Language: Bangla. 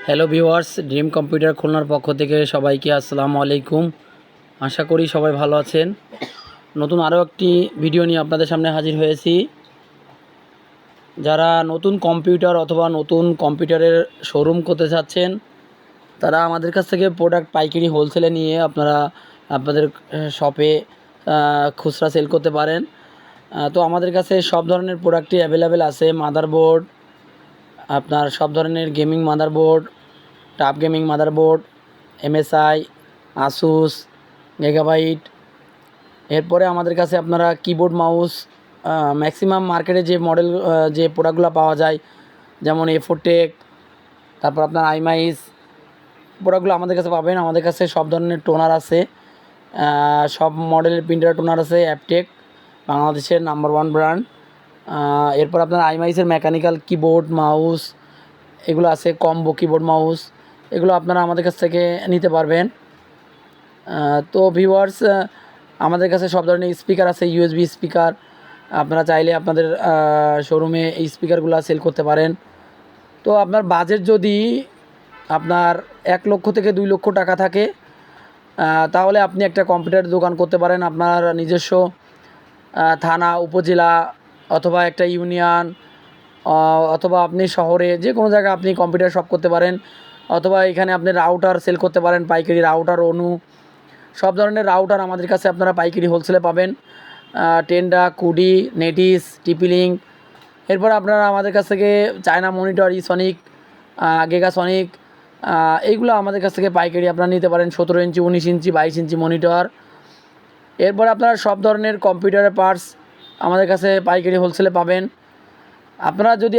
হ্যালো ভিউয়ার্স, ড্রিম কম্পিউটার খুলনার পক্ষ থেকে সবাইকে আসসালামু আলাইকুম। আশা করি সবাই ভালো আছেন। নতুন আরও একটি ভিডিও নিয়ে আপনাদের সামনে হাজির হয়েছি। যারা নতুন কম্পিউটার অথবা নতুন কম্পিউটারের শোরুম করতে চাচ্ছেন, তারা আমাদের কাছ থেকে প্রোডাক্ট পাইকারি হোলসেলে নিয়ে আপনারা আপনাদের শপে খুচরা সেল করতে পারেন। তো আমাদের কাছে সব ধরনের প্রোডাক্টই অ্যাভেলেবেল আছে। মাদারবোর্ড, আপনার সব ধরনের gaming motherboard, tough gaming motherboard, MSI, Asus, gigabyte. এরপরে আমাদের কাছে আপনারা কিবোর্ড মাউস, ম্যাক্সিমাম মার্কেটে যে মডেল যে প্রোডাক্টগুলো পাওয়া যায়, যেমন A4 টেক, তারপর আপনার আইমাইস প্রোডাক্টগুলো আমাদের কাছে পাবেন। আমাদের কাছে সব ধরনের টোনার আছে, সব মডেলের প্রিন্টার টোনার আছে। অ্যাপটেক বাংলাদেশের নাম্বার 1 ব্র্যান্ড। এরপর আপনার আইমাইসের মেকানিক্যাল কিবোর্ড মাউস এগুলো আছে, কম্বো কিবোর্ড মাউস, এগুলো আপনারা আমাদের কাছ থেকে নিতে পারবেন। তো ভিউয়ার্স, আমাদের কাছে সব ধরনের স্পিকার আছে, USB স্পিকার। আপনারা চাইলে আপনাদের শোরুমে এই স্পিকারগুলো সেল করতে পারেন। তো আপনার বাজেট যদি আপনার 1 লক্ষ থেকে 2 লক্ষ টাকা থাকে, তাহলে আপনি একটা কম্পিউটার দোকান করতে পারেন। আপনার নিজস্ব থানা, উপজেলা অথবা একটা ইউনিয়ন, অথবা আপনি শহরে যে কোনো জায়গায় আপনি কম্পিউটার শপ করতে পারেন। অথবা এখানে আপনি রাউটার সেল করতে পারেন, পাইকারি রাউটার, অনু, সব ধরনের রাউটার আমাদের কাছে আপনারা পাইকারি হোলসেলে পাবেন। Tenda, Cudy, Netis, TP-Link. এরপর আপনারা আমাদের কাছ থেকে চায়না মনিটর, ইসনিক, গিগাসনিক, এইগুলো আমাদের কাছ থেকে পাইকারি আপনারা নিতে পারেন। 17 ইঞ্চি, 19 ইঞ্চি, 22 ইঞ্চি মনিটর। এরপর আপনারা সব ধরনের কম্পিউটারের পার্টস আমাদের কাছে পাইকারি হোলসেলে পাবেন। আপনারা যদি